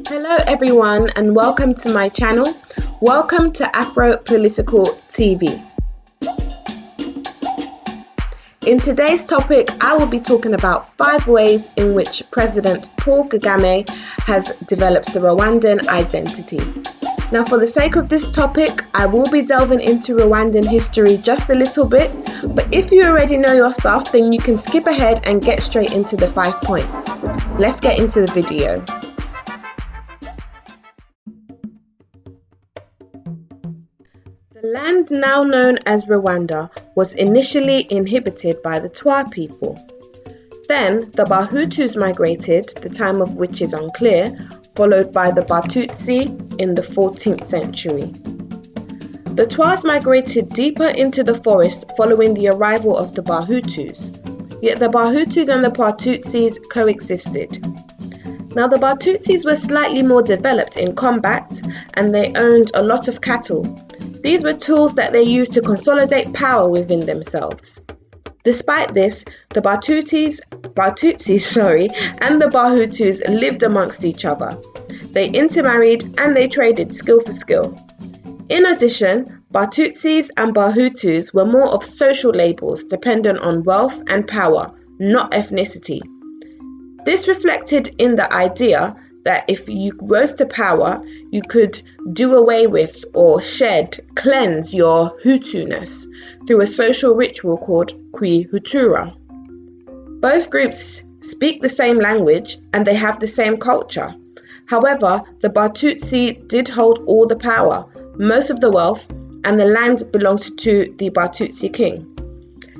Hello everyone and welcome to my channel. Welcome to Afro Political TV. In today's topic, I will be talking about 5 ways in which President Paul Kagame has developed the Rwandan identity. Now, for the sake of this topic, I will be delving into Rwandan history just a little bit, but if you already know your stuff, then you can skip ahead and get straight into the 5 points. Let's get into the video. The land now known as Rwanda was initially inhabited by the Twa people. Then the Bahutus migrated, the time of which is unclear, followed by the Batutsi in the 14th century. The Twas migrated deeper into the forest following the arrival of the Bahutus, yet the Bahutus and the Batutsis coexisted. Now the Batutsis were slightly more developed in combat and they owned a lot of cattle. These were tools that they used to consolidate power within themselves. Despite this, the Batutsis and the Bahutus lived amongst each other. They intermarried and they traded skill for skill. In addition, Batutsis and Bahutus were more of social labels dependent on wealth and power, not ethnicity. This reflected in the idea that if you rose to power, you could do away with or cleanse your Hutu-ness through a social ritual called Hutura. Both groups speak the same language and they have the same culture. However, the Batutsi did hold all the power, most of the wealth, and the land belonged to the Batutsi king.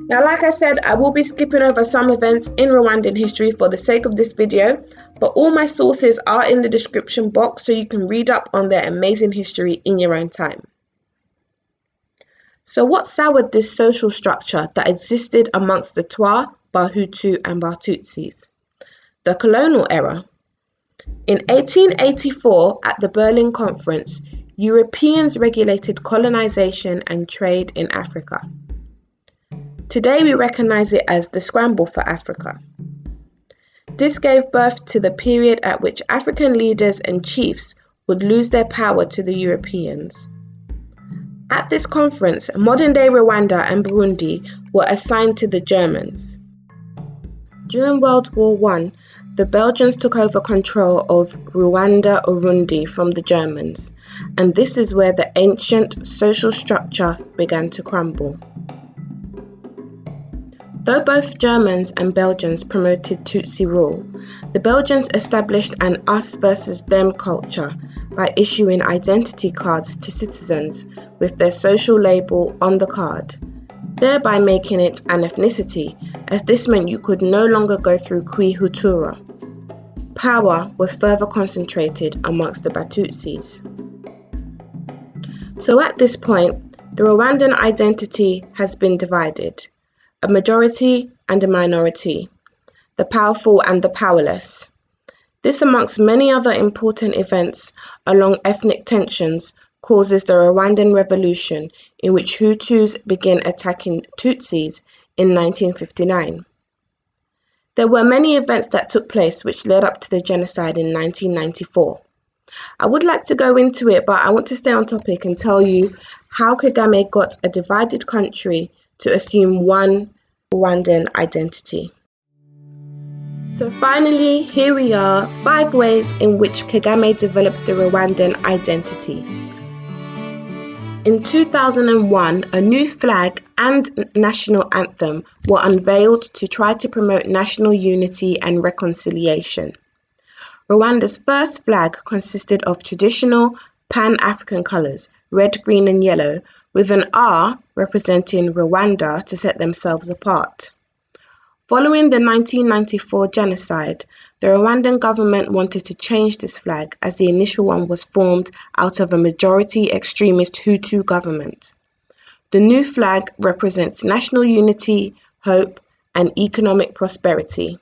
Now, like I said, I will be skipping over some events in Rwandan history for the sake of this video, but all my sources are in the description box so you can read up on their amazing history in your own time. So what soured this social structure that existed amongst the Twa, Bahutu and Batutsis? The colonial era. In 1884, at the Berlin Conference, Europeans regulated colonization and trade in Africa. Today we recognize it as the Scramble for Africa. This gave birth to the period at which African leaders and chiefs would lose their power to the Europeans. At this conference, modern-day Rwanda and Burundi were assigned to the Germans. During World War I, the Belgians took over control of Rwanda-Urundi from the Germans, and this is where the ancient social structure began to crumble. Though both Germans and Belgians promoted Tutsi rule, the Belgians established an us versus them culture by issuing identity cards to citizens with their social label on the card, thereby making it an ethnicity, as this meant you could no longer go through Hutura. Power was further concentrated amongst the Batutsis. So at this point, the Rwandan identity has been divided. A majority and a minority, the powerful and the powerless. This, amongst many other important events along ethnic tensions, causes the Rwandan Revolution, in which Hutus began attacking Tutsis in 1959. There were many events that took place which led up to the genocide in 1994. I would like to go into it, but I want to stay on topic and tell you how Kagame got a divided country to assume one Rwandan identity. So finally, here we are, 5 ways in which Kagame developed the Rwandan identity. In 2001, a new flag and national anthem were unveiled to try to promote national unity and reconciliation. Rwanda's first flag consisted of traditional Pan-African colours, red, green and yellow, with an R representing Rwanda to set themselves apart. Following the 1994 genocide, the Rwandan government wanted to change this flag as the initial one was formed out of a majority extremist Hutu government. The new flag represents national unity, hope, and economic prosperity.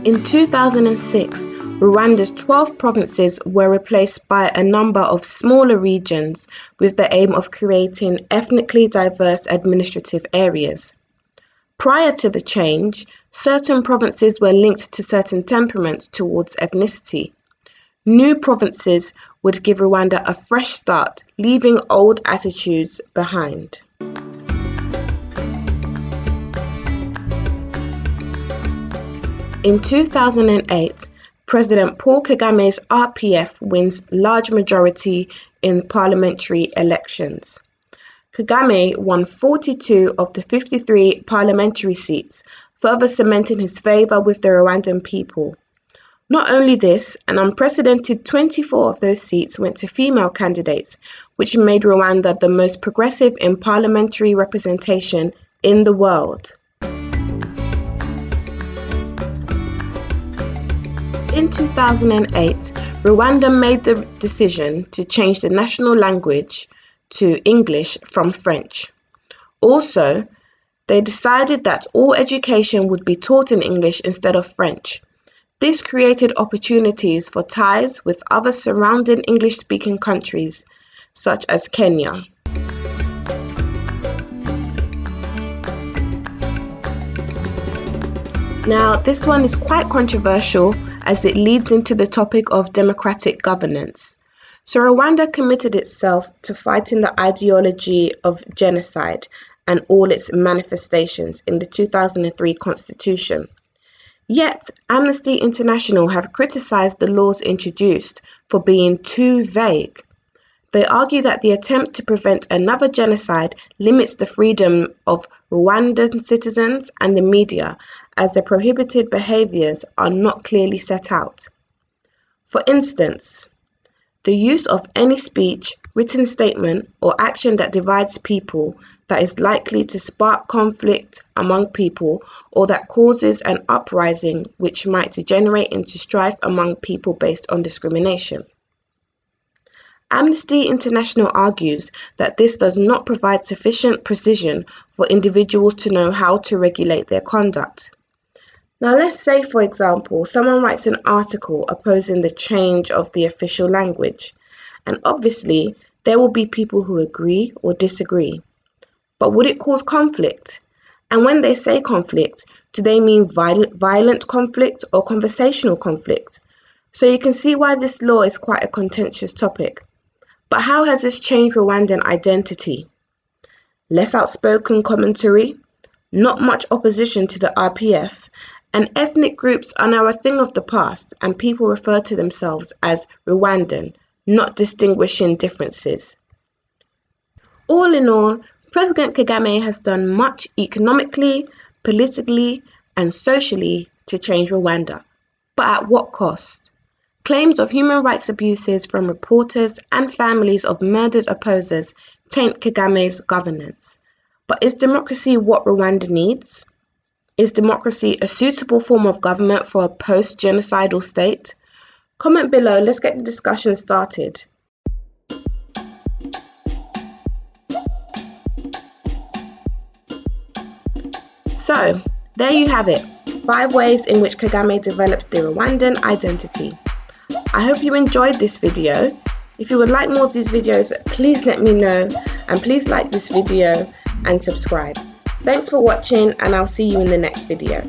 In 2006, Rwanda's 12 provinces were replaced by a number of smaller regions with the aim of creating ethnically diverse administrative areas. Prior to the change, certain provinces were linked to certain temperaments towards ethnicity. New provinces would give Rwanda a fresh start, leaving old attitudes behind. In 2008, President Paul Kagame's RPF wins large majority in parliamentary elections. Kagame won 42 of the 53 parliamentary seats, further cementing his favour with the Rwandan people. Not only this, an unprecedented 24 of those seats went to female candidates, which made Rwanda the most progressive in parliamentary representation in the world. In 2008, Rwanda made the decision to change the national language to English from French. Also, they decided that all education would be taught in English instead of French. This created opportunities for ties with other surrounding English-speaking countries, such as Kenya. Now, this one is quite controversial as it leads into the topic of democratic governance. So Rwanda committed itself to fighting the ideology of genocide and all its manifestations in the 2003 constitution. Yet, Amnesty International have criticized the laws introduced for being too vague. They argue that the attempt to prevent another genocide limits the freedom of Rwandan citizens and the media, as the prohibited behaviors are not clearly set out. For instance, the use of any speech, written statement, or action that divides people, that is likely to spark conflict among people, or that causes an uprising which might degenerate into strife among people based on discrimination. Amnesty International argues that this does not provide sufficient precision for individuals to know how to regulate their conduct. Now, let's say, for example, someone writes an article opposing the change of the official language, and obviously there will be people who agree or disagree. But would it cause conflict? And when they say conflict, do they mean violent conflict or conversational conflict? So you can see why this law is quite a contentious topic. But how has this changed Rwandan identity? Less outspoken commentary, not much opposition to the RPF, and ethnic groups are now a thing of the past, and people refer to themselves as Rwandan, not distinguishing differences. All in all, President Kagame has done much economically, politically, and socially to change Rwanda. But at what cost? Claims of human rights abuses from reporters and families of murdered opposers taint Kagame's governance. But is democracy what Rwanda needs? Is democracy a suitable form of government for a post-genocidal state? Comment below, let's get the discussion started. So, there you have it, 5 ways in which Kagame develops the Rwandan identity. I hope you enjoyed this video. If you would like more of these videos, please let me know, and please like this video and subscribe. Thanks for watching, and I'll see you in the next video.